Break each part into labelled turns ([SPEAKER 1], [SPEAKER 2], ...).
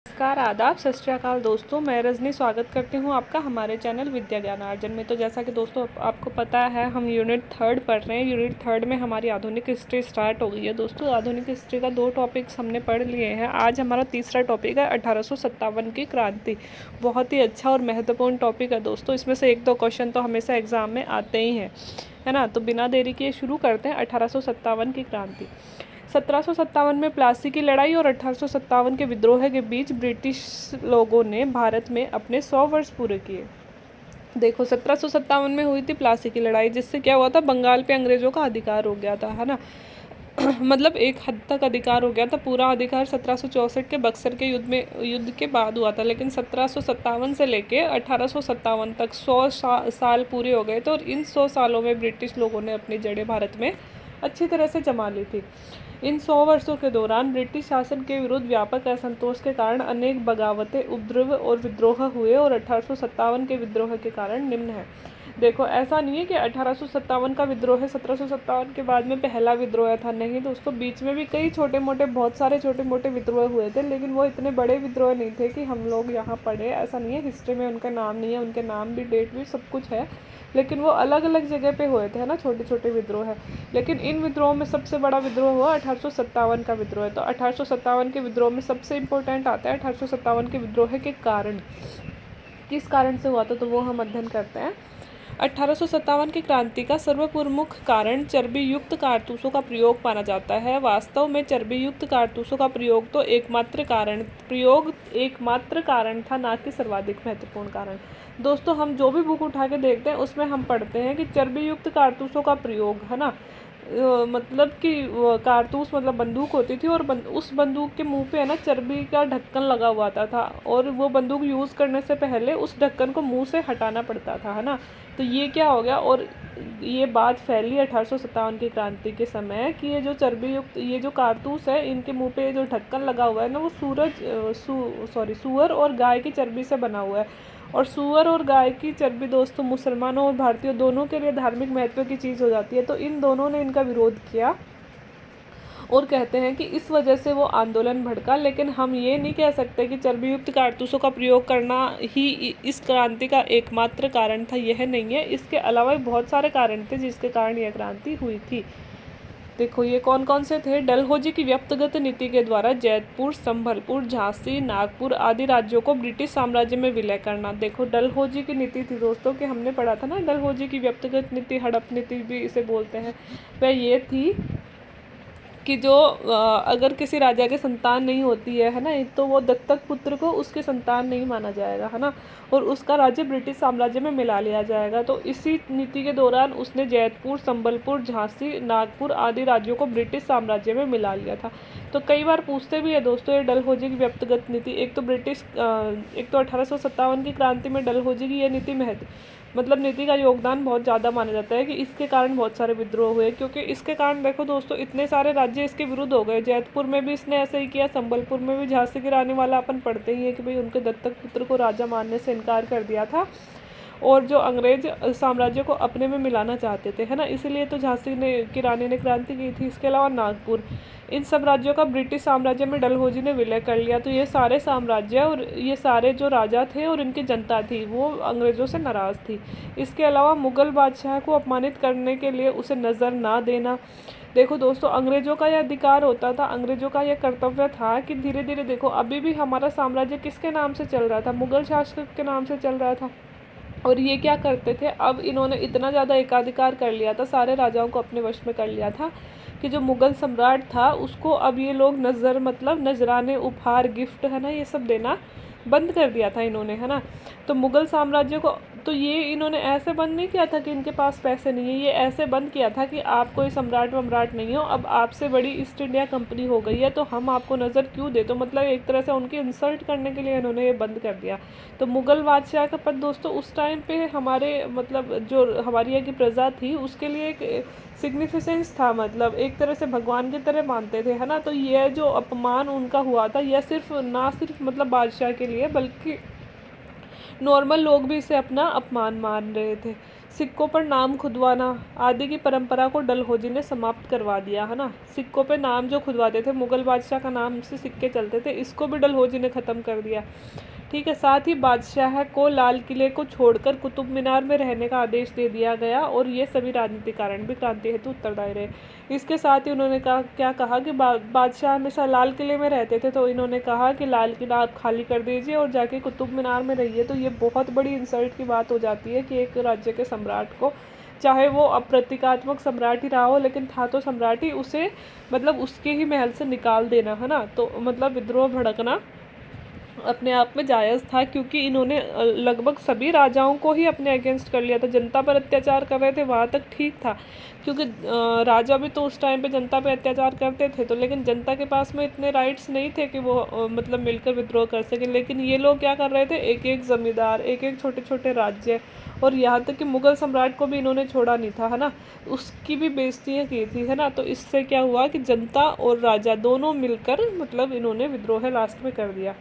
[SPEAKER 1] नमस्कार, आदाब, सत श्री अकाल दोस्तों। मैं रजनी स्वागत करती हूँ आपका हमारे चैनल विद्या ज्ञानार्जन में। तो जैसा कि दोस्तों आपको पता है, हम यूनिट 3 पढ़ रहे हैं। यूनिट 3 में हमारी आधुनिक हिस्ट्री स्टार्ट हो गई है दोस्तों। आधुनिक हिस्ट्री का 2 टॉपिक्स हमने पढ़ लिए हैं। आज हमारा तीसरा टॉपिक है 1857 की क्रांति। बहुत ही अच्छा और महत्वपूर्ण टॉपिक है दोस्तों। इसमें से 1-2 क्वेश्चन तो हमेशा एग्जाम में आते ही हैं, है ना। तो बिना देरी किए शुरू करते हैं 1857 की क्रांति। 1757 में प्लासी की लड़ाई और 1857 के विद्रोह के बीच ब्रिटिश लोगों ने भारत में अपने 100 वर्ष पूरे किए। देखो, 1757 में हुई थी प्लासी की लड़ाई, जिससे क्या हुआ था, बंगाल पे अंग्रेजों का अधिकार हो गया था, है ना। मतलब एक हद तक अधिकार हो गया था। पूरा अधिकार 1764 के बक्सर के युद्ध के बाद हुआ था, लेकिन 1757 से लेके 1857 तक 100 साल पूरे हो गए थे। और इन 100 सालों में ब्रिटिश लोगों ने अपनी जड़ें भारत में अच्छी तरह से जमा ली थी। इन 100 वर्षों के दौरान ब्रिटिश शासन के विरुद्ध व्यापक असंतोष के कारण अनेक बगावतें, उपद्रव और विद्रोह हुए। और 1857 के विद्रोह के कारण निम्न है। देखो, ऐसा नहीं है कि 1857 का विद्रोह 1757 के बाद में पहला विद्रोह था, नहीं दोस्तों। बीच में भी कई छोटे मोटे, बहुत सारे छोटे मोटे विद्रोह हुए थे, लेकिन वो इतने बड़े विद्रोह नहीं थे कि हम लोग यहाँ पढ़े। ऐसा नहीं है, हिस्ट्री में उनका नाम नहीं है, उनके नाम भी, डेट भी, सब कुछ है, लेकिन वो अलग अलग जगह पे हुए थे, है ना, छोटे छोटे विद्रोह है। लेकिन इन विद्रोह में सबसे बड़ा विद्रोह हुआ 1857 का विद्रोह। तो 1857 के विद्रोह में सबसे इम्पोर्टेंट आता है 1857 के विद्रोह के कारण, किस कारण से हुआ था, तो वो हम अध्ययन करते हैं। 1857 की क्रांति का सर्वप्रमुख कारण चर्बी युक्त कारतूसों का प्रयोग माना जाता है। वास्तव में चर्बी युक्त कारतूसों का प्रयोग तो एकमात्र कारण था, ना कि सर्वाधिक महत्वपूर्ण कारण। दोस्तों, हम जो भी बुक उठा के देखते हैं उसमें हम पढ़ते हैं कि चर्बी युक्त कारतूसों का प्रयोग, है ना। मतलब कि कारतूस मतलब बंदूक होती थी, और उस बंदूक के मुंह पे, है ना, चर्बी का ढक्कन लगा हुआ था, और वो बंदूक यूज़ करने से पहले उस ढक्कन को मुंह से हटाना पड़ता था, है ना। तो ये क्या हो गया, और ये बात फैली 1857 की क्रांति के समय कि ये जो चर्बी युक्त, ये जो कारतूस है, इनके मुंह पे जो ढक्कन लगा हुआ है ना, वो सूअर और गाय की चर्बी से बना हुआ है। और सूअर और गाय की चर्बी दोस्तों मुसलमानों और भारतीयों दोनों के लिए धार्मिक महत्व की चीज़ हो जाती है। तो इन दोनों ने इनका विरोध किया, और कहते हैं कि इस वजह से वो आंदोलन भड़का। लेकिन हम ये नहीं कह सकते कि चर्बी युक्त कारतूसों का प्रयोग करना ही इस क्रांति का एकमात्र कारण था, यह नहीं है। इसके अलावा बहुत सारे कारण थे जिसके कारण यह क्रांति हुई थी। देखो, ये कौन कौन से थे। डलहौजी की व्यक्तिगत नीति के द्वारा जैतपुर, संभलपुर, झांसी, नागपुर आदि राज्यों को ब्रिटिश साम्राज्य में विलय करना। देखो, डलहौजी की नीति थी दोस्तों, कि हमने पढ़ा था ना, डलहौजी की व्यक्तिगत नीति, हड़प नीति भी इसे बोलते हैं। वह ये थी कि जो अगर किसी राजा के संतान नहीं होती है ना, तो वो दत्तक पुत्र को उसके संतान नहीं माना जाएगा, है ना, और उसका राज्य ब्रिटिश साम्राज्य में मिला लिया जाएगा। तो इसी नीति के दौरान उसने जैतपुर, संबलपुर, झांसी, नागपुर आदि राज्यों को ब्रिटिश साम्राज्य में मिला लिया था। तो कई बार पूछते भी है दोस्तों, ये डलहौजी की व्यक्तिगत नीति, एक तो 1857 की क्रांति में डलहौजी की यह नीति नीति का योगदान बहुत ज़्यादा माना जाता है, कि इसके कारण बहुत सारे विद्रोह हुए। क्योंकि इसके कारण देखो दोस्तों, इतने सारे राज्य इसके विरुद्ध हो गए। जैतपुर में भी इसने ऐसे ही किया, संबलपुर में भी झांसी की रानी वाला अपन पढ़ते ही है कि भाई उनके दत्तक पुत्र को राजा मानने से इनकार कर दिया था, और जो अंग्रेज साम्राज्य को अपने में मिलाना चाहते थे, है ना, इसीलिए तो झांसी की रानी ने क्रांति की थी। इसके अलावा नागपुर, इन सब राज्यों का ब्रिटिश साम्राज्य में डलहौजी ने विलय कर लिया। तो ये सारे साम्राज्य और ये सारे जो राजा थे और इनकी जनता थी, वो अंग्रेज़ों से नाराज़ थी। इसके अलावा मुग़ल बादशाह को अपमानित करने के लिए उसे नज़र ना देना। देखो दोस्तों, अंग्रेज़ों का यह अधिकार होता था, अंग्रेज़ों का यह कर्तव्य था कि धीरे धीरे, देखो अभी भी हमारा साम्राज्य किसके नाम से चल रहा था, मुग़ल शासक के नाम से चल रहा था। और ये क्या करते थे, अब इन्होंने इतना ज़्यादा एकाधिकार कर लिया था, सारे राजाओं को अपने वश में कर लिया था, कि जो मुग़ल सम्राट था उसको अब ये लोग नजराने, उपहार, गिफ्ट, है ना, ये सब देना बंद कर दिया था इन्होंने, है ना। तो मुग़ल साम्राज्य को, तो ये इन्होंने ऐसे बंद नहीं किया था कि इनके पास पैसे नहीं है, ये ऐसे बंद किया था कि आप कोई सम्राट वम्राट नहीं हो, अब आपसे बड़ी ईस्ट इंडिया कंपनी हो गई है, तो हम आपको नज़र क्यों दे। तो मतलब एक तरह से उनकी इंसल्ट करने के लिए इन्होंने ये बंद कर दिया। तो मुग़ल बादशाह का पद दोस्तों उस टाइम पे हमारे जो हमारी यहाँ की प्रजा थी उसके लिए एक सिग्निफिकेंस था, एक तरह से भगवान की तरह मानते थे, है ना। तो यह जो अपमान उनका हुआ था, यह ना सिर्फ बादशाह के लिए, बल्कि नॉर्मल लोग भी इसे अपना अपमान मान रहे थे। सिक्कों पर नाम खुदवाना आदि की परंपरा को डलहौजी ने समाप्त करवा दिया, है ना। सिक्कों पे नाम जो खुदवाते थे, मुगल बादशाह का नाम से सिक्के चलते थे, इसको भी डलहौजी ने ख़त्म कर दिया, ठीक है। साथ ही बादशाह को लाल किले को छोड़कर कुतुब मीनार में रहने का आदेश दे दिया गया और ये सभी राजनीतिक कारण भी क्रांति हेतु उत्तरदायी रहे। इसके साथ ही उन्होंने क्या कहा कि बादशाह हमेशा लाल किले में रहते थे, तो इन्होंने कहा कि लाल किला आप खाली कर दीजिए और जाके कुतुब मीनार में रहिए। तो ये बहुत बड़ी इंसल्ट की बात हो जाती है कि एक राज्य के सम्राट को, चाहे वो अप्रतीकात्मक सम्राट ही रहा हो, लेकिन था तो सम्राट ही, उसे मतलब उसके ही महल से निकाल देना, है ना। तो मतलब विद्रोह भड़कना अपने आप में जायज़ था, क्योंकि इन्होंने लगभग सभी राजाओं को ही अपने अगेंस्ट कर लिया था। जनता पर अत्याचार कर रहे थे वहाँ तक ठीक था, क्योंकि राजा भी तो उस टाइम पे जनता पे अत्याचार करते थे, तो लेकिन जनता के पास में इतने राइट्स नहीं थे कि वो मतलब मिलकर विद्रोह कर सके। लेकिन ये लोग क्या कर रहे थे, एक एक ज़मींदार, एक एक छोटे छोटे राज्य, और यहाँ तक कि मुग़ल सम्राट को भी इन्होंने छोड़ा नहीं था, है ना, उसकी भी बेइज्जती की थी, है ना। तो इससे क्या हुआ कि जनता और राजा दोनों मिलकर मतलब इन्होंने विद्रोह लास्ट में कर दिया।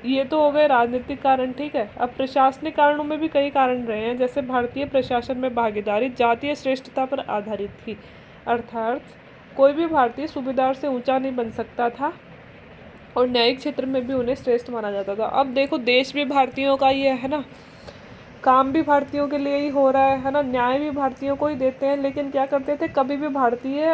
[SPEAKER 1] ये तो हो गए राजनीतिक कारण, ठीक है। अब प्रशासनिक कारणों में भी कई कारण रहे हैं, जैसे भारतीय प्रशासन में भागीदारी जातीय श्रेष्ठता पर आधारित थी, अर्थात कोई भी भारतीय सूबेदार से ऊंचा नहीं बन सकता था और न्यायिक क्षेत्र में भी उन्हें श्रेष्ठ माना जाता था। अब देखो, देश भी भारतीयों का ही है ना, काम भी भारतीयों के लिए ही हो रहा है ना, न्याय भी भारतीयों को ही देते हैं। लेकिन क्या करते थे, कभी भी भारतीय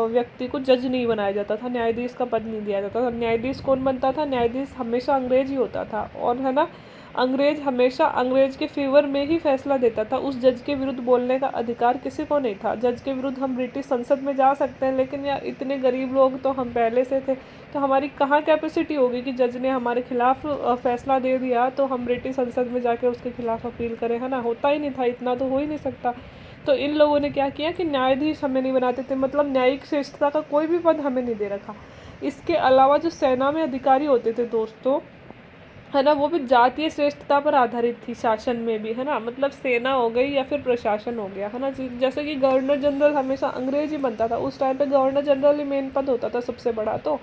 [SPEAKER 1] व्यक्ति को जज नहीं बनाया जाता था, न्यायाधीश का पद नहीं दिया जाता था। न्यायाधीश कौन बनता था, न्यायाधीश हमेशा अंग्रेज ही होता था, और है ना, अंग्रेज हमेशा अंग्रेज के फेवर में ही फैसला देता था। उस जज के विरुद्ध बोलने का अधिकार किसी को नहीं था। जज के विरुद्ध हम ब्रिटिश संसद में जा सकते हैं, लेकिन यार इतने गरीब लोग तो हम पहले से थे, तो हमारी कहाँ कैपेसिटी होगी कि जज ने हमारे खिलाफ फैसला दे दिया तो हम ब्रिटिश संसद में जाके उसके खिलाफ अपील करें, है ना। होता ही नहीं था, इतना तो हो ही नहीं सकता। तो इन लोगों ने क्या किया कि न्यायाधीश हमें नहीं बनाते थे, मतलब न्यायिक श्रेष्ठता का कोई भी पद हमें नहीं दे रखा। इसके अलावा जो सेना में अधिकारी होते थे दोस्तों, है ना, वो भी जातीय श्रेष्ठता पर आधारित थी, शासन में भी, है ना। मतलब सेना हो गई या फिर प्रशासन हो गया, है ना। जैसे कि गवर्नर जनरल हमेशा अंग्रेज ही बनता था, उस टाइम पे गवर्नर जनरल ही मेन पद होता था, सबसे बड़ा तो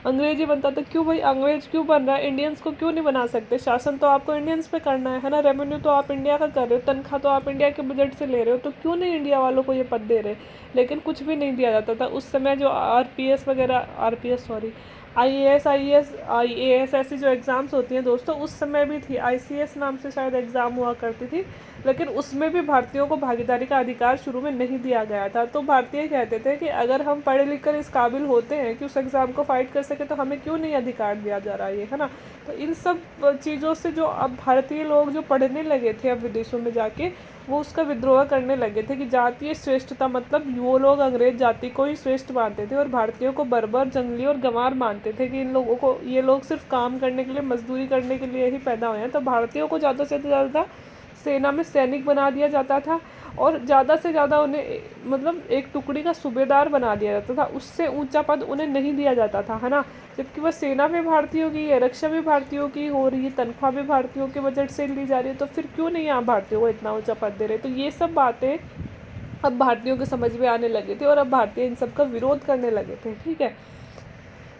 [SPEAKER 1] अंग्रेज ही बनता था। क्यों भाई, अंग्रेज क्यों बन रहा है, इंडियंस को क्यों नहीं बना सकते? शासन तो आपको इंडियंस पे करना है ना, रेवेन्यू तो आप इंडिया का कर रहे हो, तनख्वाह तो आप इंडिया के बजट से ले रहे हो, तो क्यों नहीं इंडिया वालों को ये पद दे रहे? लेकिन कुछ भी नहीं दिया जाता था उस समय। जो IAS ऐसी जो एग्ज़ाम्स होती हैं दोस्तों, उस समय भी थी, ICS नाम से शायद एग्ज़ाम हुआ करती थी, लेकिन उसमें भी भारतीयों को भागीदारी का अधिकार शुरू में नहीं दिया गया था। तो भारतीय कहते थे कि अगर हम पढ़े लिख कर इस काबिल होते हैं कि उस एग्ज़ाम को फाइट कर सके, तो हमें क्यों नहीं अधिकार दिया जा रहा है, ना। तो इन सब चीज़ों से जो अब भारतीय लोग जो पढ़ने लगे थे अब विदेशों में जाके, वो उसका विद्रोह करने लगे थे कि जातीय श्रेष्ठता, मतलब वो लोग अंग्रेज जाति को ही श्रेष्ठ मानते थे और भारतीयों को बर्बर, जंगली और गंवार मानते थे कि इन लोगों को, ये लोग सिर्फ काम करने के लिए, मजदूरी करने के लिए ही पैदा हुए हैं। तो भारतीयों को ज़्यादा से ज़्यादा सेना में सैनिक बना दिया जाता था और ज़्यादा से ज़्यादा उन्हें मतलब एक टुकड़ी का सूबेदार बना दिया जाता था, उससे ऊंचा पद उन्हें नहीं दिया जाता था, है ना। जबकि वह सेना भी भारतीयों की है, रक्षा भी भारतीयों की हो रही है, तनख्वाह भी भारतीयों के बजट से ली जा रही है, तो फिर क्यों नहीं आप भारतीयों को इतना ऊंचा पद दे रहे? तो ये सब बातें अब भारतीयों के समझ में आने लगे थे और अब भारतीय इन सब का विरोध करने लगे थे, ठीक है।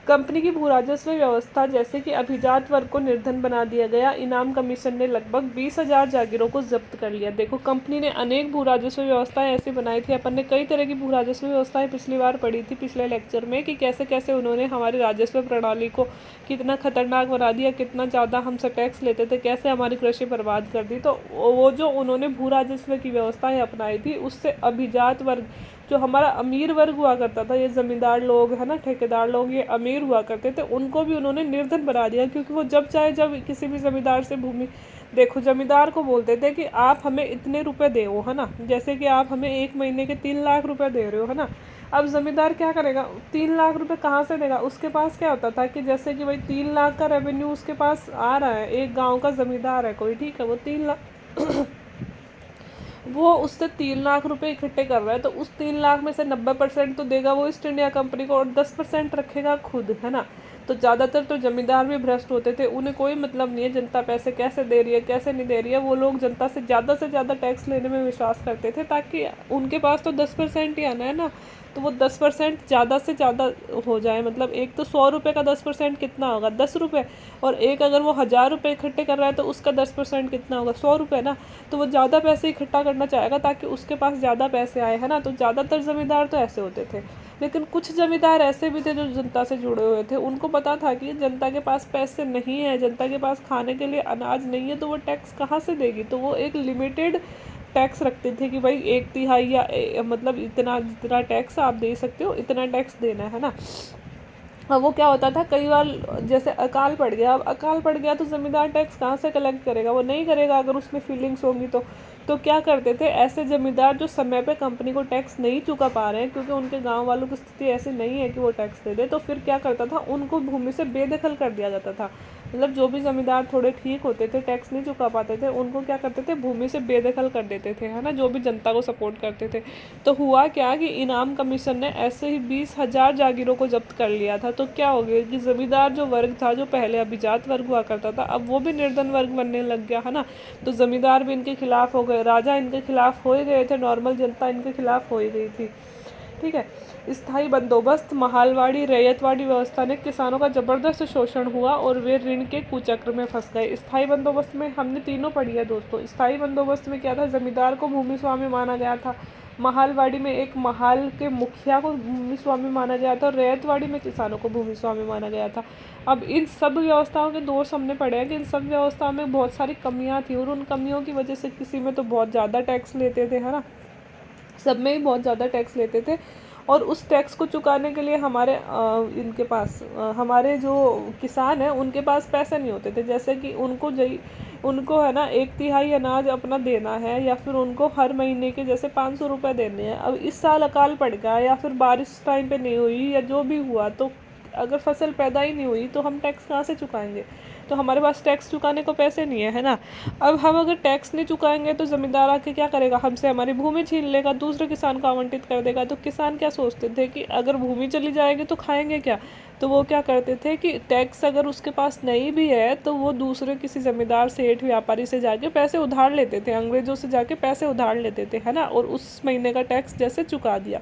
[SPEAKER 1] कंपनी की भूराजस्व व्यवस्था, जैसे कि अभिजात वर्ग को निर्धन बना दिया गया। इनाम कमीशन ने लगभग 20,000 जागीरों को जब्त कर लिया। देखो, कंपनी ने अनेक भूराजस्व व्यवस्थाएं ऐसी बनाई थी। अपन ने कई तरह की भूराजस्व व्यवस्थाएं पिछली बार पढ़ी थी पिछले लेक्चर में, कि कैसे कैसे उन्होंने हमारी राजस्व प्रणाली को कितना खतरनाक बना दिया, कितना ज़्यादा हमसे टैक्स लेते थे, कैसे हमारी कृषि बर्बाद कर दी। तो वो जो उन्होंने भूराजस्व की व्यवस्थाएँ अपनाई थी, उससे अभिजात वर्ग, जो हमारा अमीर वर्ग हुआ करता था, ये ज़मींदार लोग, है ना, ठेकेदार लोग, ये अमीर हुआ करते थे, उनको भी उन्होंने निर्धन बना दिया। क्योंकि वो जब चाहे जब किसी भी ज़मींदार से भूमि, देखो ज़मींदार को बोलते थे कि आप हमें इतने रुपए दो, है ना, जैसे कि आप हमें 1 महीने के 3 लाख रुपए दे रहे हो, है ना। अब ज़मींदार क्या करेगा, 3 लाख रुपए कहाँ से देगा? उसके पास क्या होता था कि जैसे कि भाई 3 लाख का रेवेन्यू उसके पास आ रहा है, एक गाँव का ज़मींदार है कोई, ठीक है, वो 3 लाख वो उससे 3 लाख रुपए इकट्ठे कर रहा है, तो उस 3 लाख में से 90% तो देगा वो ईस्ट इंडिया कंपनी को और 10% रखेगा खुद, है ना। तो ज़्यादातर तो जमींदार भी भ्रष्ट होते थे, उन्हें कोई मतलब नहीं है जनता पैसे कैसे दे रही है कैसे नहीं दे रही है। वो लोग जनता से ज़्यादा टैक्स लेने में विश्वास करते थे, ताकि उनके पास तो 10% ही आना है ना। तो वो 10% ज़्यादा से ज़्यादा हो जाए, मतलब एक तो 100 रुपये का 10% कितना होगा, 10 रुपये, और एक अगर वो 1000 रुपये इकट्ठे कर रहा है तो उसका 10% कितना होगा, 100 रुपये ना। तो वो ज़्यादा पैसे इकट्ठा करना चाहेगा ताकि उसके पास ज़्यादा पैसे आए, है ना। तो ज़्यादातर ज़मींदार तो ऐसे होते थे, लेकिन कुछ जमींदार ऐसे भी थे जो जनता से जुड़े हुए थे। उनको पता था कि जनता के पास पैसे नहीं है, जनता के पास खाने के लिए अनाज नहीं है, तो वो टैक्स कहाँ से देगी। तो वो एक लिमिटेड टैक्स रखते थे कि भाई 1/3 या मतलब इतना जितना टैक्स आप दे सकते हो इतना टैक्स देना है ना। अब वो क्या होता था, कई बार जैसे अकाल पड़ गया, अब अकाल पड़ गया तो ज़मींदार टैक्स कहाँ से कलेक्ट करेगा, वो नहीं करेगा अगर उसमें फीलिंग्स होंगी तो क्या करते थे ऐसे ज़मींदार जो समय पे कंपनी को टैक्स नहीं चुका पा रहे हैं, क्योंकि उनके गांव वालों की स्थिति ऐसी नहीं है कि वो टैक्स दे दे, तो फिर क्या करता था, उनको भूमि से बेदखल कर दिया जाता था। मतलब जो भी ज़मींदार थोड़े ठीक होते थे, टैक्स नहीं चुका पाते थे, उनको क्या करते थे, भूमि से बेदखल कर देते थे, है ना, जो भी जनता को सपोर्ट करते थे। तो हुआ क्या कि इनाम कमीशन ने ऐसे ही 20,000 जागीरों को जब्त कर लिया था। तो क्या हो गया कि ज़मींदार जो वर्ग था, जो पहले अभिजात वर्ग हुआ करता था, अब वो भी निर्धन वर्ग बनने लग गया, है ना। तो ज़मींदार भी इनके खिलाफ हो गए, राजा इनके खिलाफ हो ही गए थे, नॉर्मल जनता इनके खिलाफ हो ही गई थी। ठीक है। स्थायी बंदोबस्त, महालवाड़ी रैयतवाड़ी व्यवस्था ने किसानों का जबरदस्त शोषण हुआ और वे ऋण के कुचक्र में फंस गए। स्थायी बंदोबस्त में हमने तीनों पढ़ी है दोस्तों। स्थायी बंदोबस्त में क्या था, जमींदार को भूमि स्वामी माना गया था, महालवाड़ी में एक महाल के मुखिया को भूमि स्वामी माना गया था, और रैयतवाड़ी में किसानों को भूमि स्वामी माना गया था। अब इन सब व्यवस्थाओं के दोष हमने पढ़े हैं कि इन सब व्यवस्थाओं में बहुत सारी कमियां थी, और उन कमियों की वजह से किसी में तो बहुत ज़्यादा टैक्स लेते थे, है ना, सब में ही बहुत ज़्यादा टैक्स लेते थे। और उस टैक्स को चुकाने के लिए इनके पास हमारे जो किसान हैं उनके पास पैसे नहीं होते थे। जैसे कि उनको है ना 1/3 अनाज अपना देना है, या फिर उनको हर महीने के जैसे 500 रुपये देने हैं। अब इस साल अकाल पड़ गया, या फिर बारिश टाइम पे नहीं हुई, या जो भी हुआ, तो अगर फसल पैदा ही नहीं हुई तो हम टैक्स कहाँ से चुकाएंगे। तो हमारे पास टैक्स चुकाने को पैसे नहीं है ना। अब हम अगर टैक्स नहीं चुकाएंगे तो ज़मींदार आके क्या करेगा, हमसे हमारी भूमि छीन लेगा, दूसरे किसान को आवंटित कर देगा। तो किसान क्या सोचते थे कि अगर भूमि चली जाएगी तो खाएंगे क्या। तो वो क्या करते थे कि टैक्स अगर उसके पास नहीं भी है तो वो दूसरे किसी ज़मींदार, सेठ, व्यापारी से जाके पैसे उधार लेते थे, अंग्रेज़ों से जाके पैसे उधार लेते थे, है ना, और उस महीने का टैक्स जैसे चुका दिया।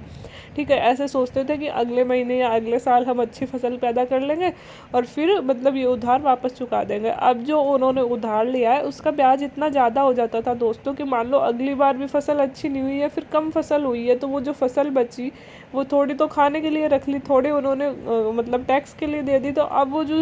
[SPEAKER 1] ठीक है, ऐसे सोचते थे कि अगले महीने या अगले साल हम अच्छी फसल पैदा कर लेंगे और फिर मतलब ये उधार वापस चुका देंगे। अब जो उन्होंने उधार लिया है उसका ब्याज इतना ज़्यादा हो जाता था दोस्तों कि मान लो अगली बार भी फसल अच्छी नहीं हुई है, फिर कम फसल हुई है, तो वो जो फसल बची वो थोड़ी तो खाने के लिए रख ली, थोड़ी उन्होंने मतलब टैक्स के लिए दे दी। तो अब वो जो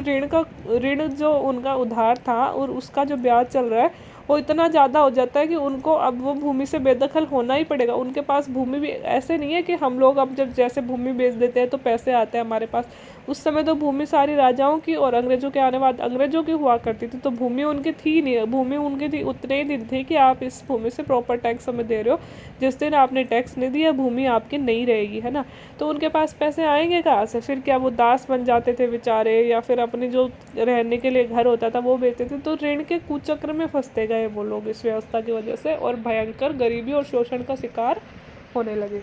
[SPEAKER 1] ऋण जो उनका उधार था और उसका जो ब्याज चल रहा है वो इतना ज़्यादा हो जाता है कि उनको अब वो भूमि से बेदखल होना ही पड़ेगा। उनके पास भूमि भी ऐसे नहीं है कि हम लोग अब जब जैसे भूमि बेच देते हैं तो पैसे आते हैं हमारे पास। उस समय तो भूमि सारी राजाओं की और अंग्रेज़ों के आने बाद अंग्रेज़ों की हुआ करती थी, तो भूमि उनकी थी नहीं। भूमि उनकी थी उतने ही दिन थे कि आप इस भूमि से प्रॉपर टैक्स हमें दे रहे हो, जिस दिन आपने टैक्स नहीं दिया भूमि आपकी नहीं रहेगी, है ना। तो उनके पास पैसे आएंगे कहाँ से, फिर क्या वो दास बन जाते थे बेचारे, या फिर अपने जो रहने के लिए घर होता था वो बेचते थे। तो ऋण के कुचक्र में फंसते गए वो लोग इस व्यवस्था की वजह से, और भयंकर गरीबी और शोषण का शिकार होने लगे।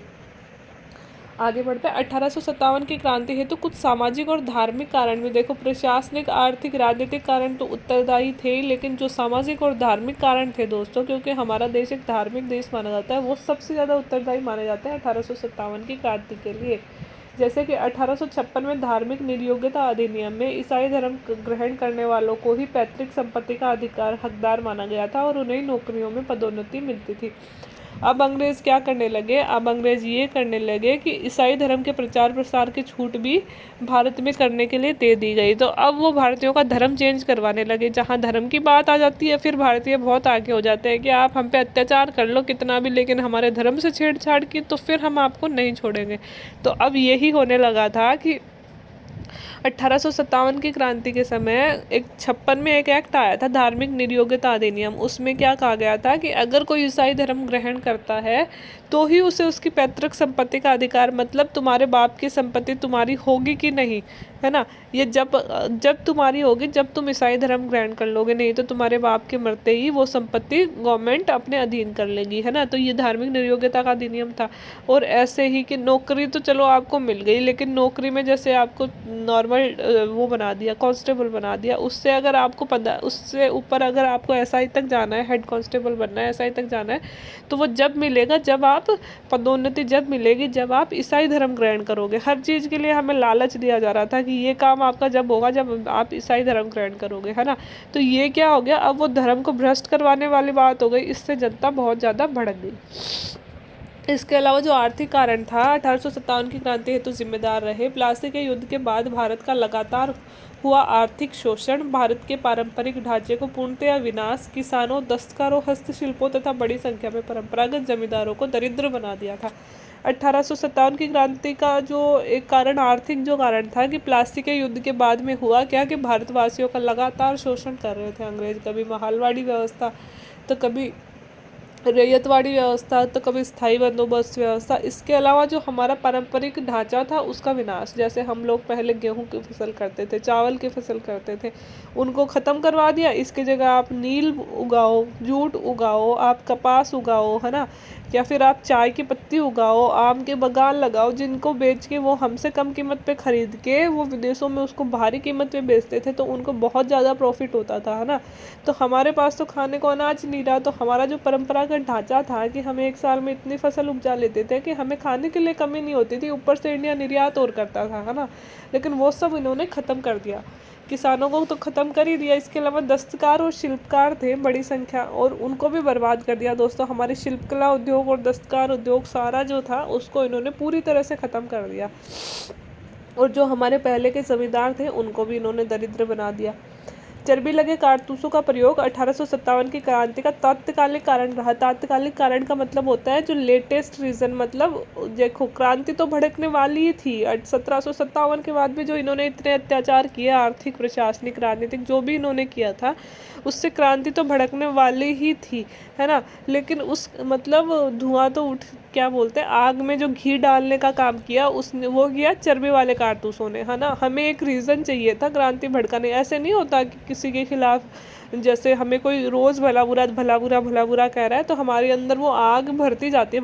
[SPEAKER 1] आगे बढ़ते हैं। 1857 की क्रांति हेतु कुछ सामाजिक और धार्मिक कारण भी, देखो प्रशासनिक, आर्थिक, राजनीतिक कारण तो उत्तरदायी थे ही, लेकिन जो सामाजिक और धार्मिक कारण थे दोस्तों, क्योंकि हमारा देश एक धार्मिक देश माना जाता है, वो सबसे ज़्यादा उत्तरदायी माने जाते हैं 1857 की क्रांति के लिए। जैसे कि 1856 में धार्मिक निर्योग्यता अधिनियम में ईसाई धर्म ग्रहण करने वालों को ही पैतृक संपत्ति का हकदार माना गया था और उन्हें नौकरियों में पदोन्नति मिलती थी। अब अंग्रेज़ क्या करने लगे, अब अंग्रेज़ ये करने लगे कि ईसाई धर्म के प्रचार प्रसार की छूट भी भारत में करने के लिए दे दी गई। तो अब वो भारतीयों का धर्म चेंज करवाने लगे। जहाँ धर्म की बात आ जाती है फिर भारतीय बहुत आगे हो जाते हैं कि आप हम पे अत्याचार कर लो कितना भी, लेकिन हमारे धर्म से छेड़छाड़ की तो फिर हम आपको नहीं छोड़ेंगे। तो अब यही होने लगा था कि 1857 की क्रांति के समय 56 में एक एक्ट आया था, धार्मिक निर्योग्यता अधिनियम। उसमें क्या कहा गया था कि अगर कोई ईसाई धर्म ग्रहण करता है तो ही उसे उसकी पैतृक संपत्ति का अधिकार, मतलब तुम्हारे बाप की संपत्ति तुम्हारी होगी कि नहीं, है ना, ये जब तुम्हारी होगी जब तुम ईसाई धर्म ग्रहण कर लोगे, नहीं तो तुम्हारे बाप के मरते ही वो संपत्ति गवर्नमेंट अपने अधीन कर लेगी, है ना। तो ये धार्मिक निर्योग्यता का अधिनियम था। और ऐसे ही कि नौकरी तो चलो आपको मिल गई, लेकिन नौकरी में जैसे आपको नॉर्मल वो बना दिया, कांस्टेबल बना दिया, उससे अगर आपको उससे ऊपर अगर आपको एसआई तक जाना है, हेड कांस्टेबल बनना है, एसआई तक जाना है, तो वो जब मिलेगा जब आप आप पदोन्नति जब मिलेगी जब आप ईसाई धर्म ग्रहण करोगे। हर चीज़ के लिए हमें लालच दिया जा रहा था कि ये काम आपका जब होगा जब आप ईसाई धर्म ग्रहण करोगे, है ना। तो ये क्या हो गया, अब वो धर्म को भ्रष्ट करवाने वाली बात हो गई, इससे जनता बहुत ज़्यादा भड़क गई। इसके अलावा जो आर्थिक कारण था 1857 की क्रांति हेतु जिम्मेदार रहे प्लासी के युद्ध के बाद भारत का लगातार हुआ आर्थिक शोषण, भारत के पारंपरिक ढांचे को पूर्णतया विनाश, किसानों, दस्तकारों, हस्तशिल्पों तथा बड़ी संख्या में परंपरागत जमींदारों को दरिद्र बना दिया था। 1857 की क्रांति का जो एक कारण आर्थिक जो कारण था कि प्लासी के युद्ध के बाद में हुआ क्या कि भारतवासियों का लगातार शोषण कर रहे थे अंग्रेज। कभी महालवाड़ी व्यवस्था तो कभी रैयतवाड़ी व्यवस्था तो कभी स्थायी बंदोबस्त व्यवस्था। इसके अलावा जो हमारा पारंपरिक ढांचा था उसका विनाश, जैसे हम लोग पहले गेहूं की फसल करते थे, चावल की फसल करते थे, उनको ख़त्म करवा दिया। इसकी जगह आप नील उगाओ, जूट उगाओ, आप कपास उगाओ, है ना, या फिर आप चाय की पत्ती उगाओ, आम के बागान लगाओ, जिनको बेच के वो हमसे कम कीमत पे ख़रीद के वो विदेशों में उसको भारी कीमत पे बेचते थे, तो उनको बहुत ज़्यादा प्रॉफिट होता था, है ना। तो हमारे पास तो खाने को अनाज नहीं रहा, तो हमारा जो परंपरागत ढांचा था कि हम एक साल में इतनी फसल उपजा लेते थे कि हमें खाने के लिए कमी नहीं होती थी, ऊपर से इंडिया निर्यात और करता था, है ना। लेकिन वो सब इन्होंने ख़त्म कर दिया, किसानों को तो ख़त्म कर ही दिया। इसके अलावा दस्तकार और शिल्पकार थे बड़ी संख्या, और उनको भी बर्बाद कर दिया। दोस्तों हमारे शिल्पकला उद्योग और दस्तकार उद्योग सारा जो था उसको इन्होंने पूरी तरह से ख़त्म कर दिया, और जो हमारे पहले के जमींदार थे उनको भी इन्होंने दरिद्र बना दिया। चर्बी लगे कारतूसों का प्रयोग 1857 की क्रांति का तात्कालिक कारण रहा। तात्कालिक कारण का मतलब होता है जो लेटेस्ट रीज़न, मतलब देखो क्रांति तो भड़कने वाली ही थी। 1757 के बाद भी जो इन्होंने इतने अत्याचार किए, आर्थिक, प्रशासनिक, राजनीतिक, जो भी इन्होंने किया था उससे क्रांति तो भड़कने वाली ही थी, है ना। लेकिन उस मतलब धुआं तो उठ, क्या बोलते हैं, आग में जो घी डालने का काम किया उसने, वो किया चर्बी वाले कारतूसों ने, है ना। हमें एक रीज़न चाहिए था क्रांति भड़काने। ऐसे नहीं होता कि किसी के खिलाफ, जैसे हमें कोई रोज़ भला बुरा कह रहा है तो हमारे अंदर वो आग भरती जाती है,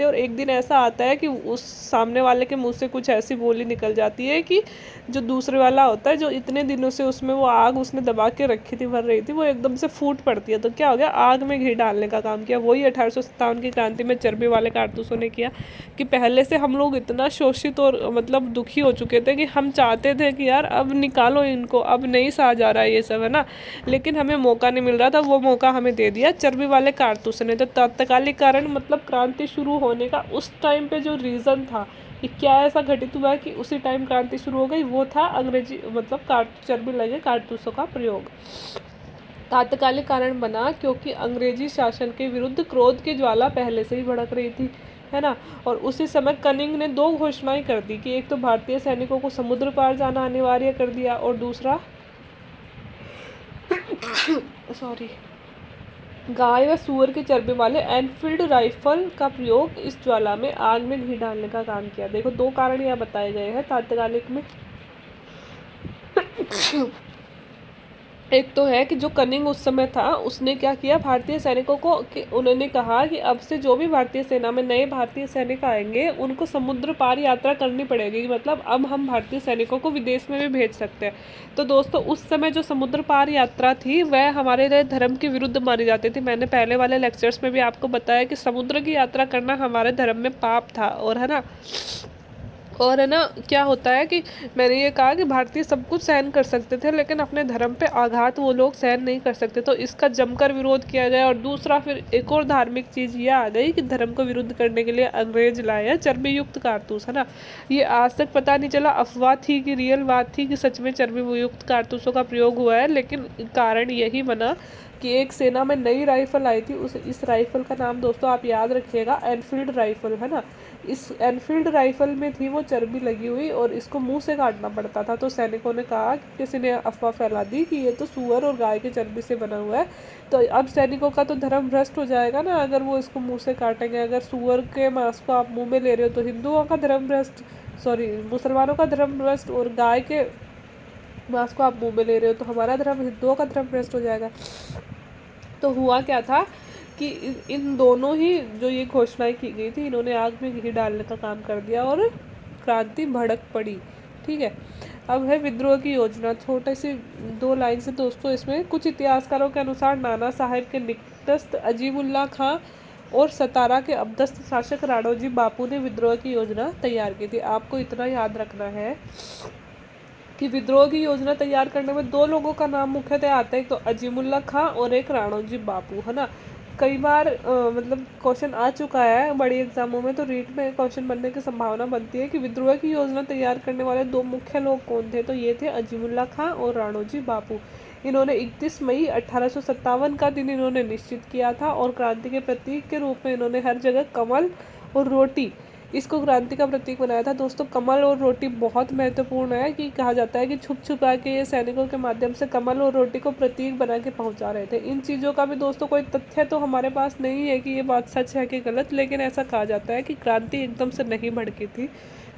[SPEAKER 1] और एक दिन ऐसा आता है कि उस सामने वाले के मुंह से कुछ ऐसी बोली निकल जाती है कि जो दूसरे वाला होता है, जो इतने दिनों से उसमें वो आग उसने दबा के रखी थी, भर रही थी, वो एकदम से फूट पड़ती है। तो क्या हो गया, आग में घी डालने का काम किया। वही 1857 की क्रांति में चर्बी वाले कारतूसों ने किया कि पहले से हम लोग इतना शोषित और मतलब दुखी हो चुके थे कि हम चाहते थे कि यार अब निकालो इनको, अब नहीं सहा जा रहा है ये सब, है ना। लेकिन हमें मौका नहीं मिल रहा था, वो मौका हमें दे दिया चर्बी वाले कारतूस ने। तो तात्कालिक कारण मतलब क्रांति शुरू होने का उस टाइम पे जो रीज़न था कि क्या ऐसा घटित हुआ कि उसी टाइम क्रांति शुरू हो गई, वो था अंग्रेजी मतलब चर्बी लगे कारतूसों का प्रयोग। तात्कालिक कारण बना क्योंकि अंग्रेजी शासन के विरुद्ध क्रोध की ज्वाला पहले से ही भड़क रही थी, है ना। और उसी समय कनिंग ने 2 घोषणाएं कर दी कि एक तो भारतीय सैनिकों को समुद्र पार जाना अनिवार्य कर दिया, और दूसरा गाय व सूअर की चर्बी वाले एनफील्ड राइफल का प्रयोग इस ज्वाला में आग में घी डालने का काम किया। देखो 2 कारण यहाँ बताए गए हैं तात्कालिक में। एक तो है कि जो कनिंग उस समय था उसने क्या किया, भारतीय सैनिकों को कि उन्होंने कहा कि अब से जो भी भारतीय सेना में नए भारतीय सैनिक आएंगे उनको समुद्र पार यात्रा करनी पड़ेगी, मतलब अब हम भारतीय सैनिकों को विदेश में भी भेज सकते हैं। तो दोस्तों उस समय जो समुद्र पार यात्रा थी वह हमारे धर्म के विरुद्ध मानी जाती थी। मैंने पहले वाले लेक्चर्स में भी आपको बताया कि समुद्र की यात्रा करना हमारे धर्म में पाप था, और है ना। और है ना, क्या होता है कि मैंने ये कहा कि भारतीय सब कुछ सहन कर सकते थे लेकिन अपने धर्म पे आघात वो लोग सहन नहीं कर सकते, तो इसका जमकर विरोध किया गया। और दूसरा फिर एक और धार्मिक चीज़ ये आ गई कि धर्म को विरुद्ध करने के लिए अंग्रेज लाए हैं चर्बी युक्त कारतूस, है ना। ये आज तक पता नहीं चला अफवाह थी कि रियल बात थी कि सच में चर्बी युक्त कारतूसों का प्रयोग हुआ है। लेकिन कारण यही बना कि एक सेना में नई राइफल आई थी, इस राइफल का नाम दोस्तों आप याद रखिएगा, एनफील्ड राइफल, है ना। इस एनफील्ड राइफल में थी वो चर्बी लगी हुई और इसको मुंह से काटना पड़ता था। तो सैनिकों ने कहा कि किसी ने अफवाह फैला दी कि ये तो सूअर और गाय की चर्बी से बना हुआ है, तो अब सैनिकों का तो धर्म भ्रष्ट हो जाएगा ना अगर वो इसको मुँह से काटेंगे। अगर सूअर के मांस को आप मुँह में ले रहे हो तो हिंदुओं का धर्म भ्रष्ट, मुसलमानों का धर्म भ्रष्ट, और गाय के मांस को आप मुँह में ले रहे हो तो हमारा धर्म, हिंदुओं का धर्म भ्रष्ट हो जाएगा। तो हुआ क्या था कि इन दोनों ही जो ये घोषणाएं की गई थी, इन्होंने आग में घी डालने का काम कर दिया और क्रांति भड़क पड़ी। ठीक है, अब है विद्रोह की योजना। छोटे सी 2 लाइन से दोस्तों, इसमें कुछ इतिहासकारों के अनुसार नाना साहिब के निकटस्थ अजीमुल्ला खां और सतारा के अपदस्थ शासक राणोजी बापू ने विद्रोह की योजना तैयार की थी। आपको इतना याद रखना है कि विद्रोह की योजना तैयार करने में दो लोगों का नाम मुख्यतः आता है, एक तो अजीमुल्ला खां और एक राणोजी बापू, है ना। कई बार मतलब क्वेश्चन आ चुका है बड़ी एग्जामों में, तो रीट में क्वेश्चन बनने की संभावना बनती है कि विद्रोह की योजना तैयार करने वाले दो मुख्य लोग कौन थे। तो ये थे अजीमुल्ला खां और राणोजी बापू। इन्होंने 31 मई 1857 का दिन इन्होंने निश्चित किया था और क्रांति के प्रतीक के रूप में इन्होंने हर जगह कमल और रोटी इसको क्रांति का प्रतीक बनाया था। दोस्तों कमल और रोटी बहुत महत्वपूर्ण है कि कहा जाता है कि छुप छुपा के ये सैनिकों के माध्यम से कमल और रोटी को प्रतीक बना के पहुंचा रहे थे। इन चीज़ों का भी दोस्तों कोई तथ्य तो हमारे पास नहीं है कि ये बात सच है कि गलत, लेकिन ऐसा कहा जाता है कि क्रांति एकदम से नहीं भड़की थी।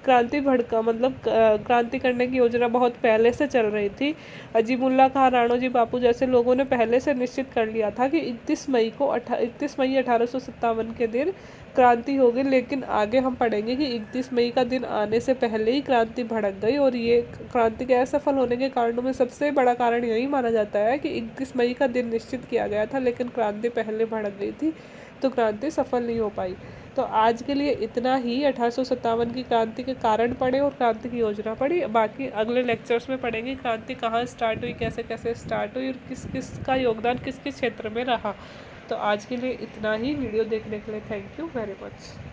[SPEAKER 1] क्रांति भड़का मतलब क्रांति करने की योजना बहुत पहले से चल रही थी। अजीमुल्ला खां, राणोजी बापू जैसे लोगों ने पहले से निश्चित कर लिया था कि 31 मई 1857 के दिन क्रांति होगी। लेकिन आगे हम पढ़ेंगे कि 31 मई का दिन आने से पहले ही क्रांति भड़क गई और ये क्रांति के असफल होने के कारणों में सबसे बड़ा कारण यही माना जाता है कि 31 मई का दिन निश्चित किया गया था लेकिन क्रांति पहले भड़क गई थी, तो क्रांति सफल नहीं हो पाई। तो आज के लिए इतना ही। 1857 की क्रांति के कारण पढ़े और क्रांति की योजना पढ़ी। बाकी अगले लेक्चर्स में पढ़ेंगे क्रांति कहाँ स्टार्ट हुई, कैसे कैसे स्टार्ट हुई और किस किस का योगदान किस किस क्षेत्र में रहा। तो आज के लिए इतना ही। वीडियो देखने के लिए थैंक यू वेरी मच।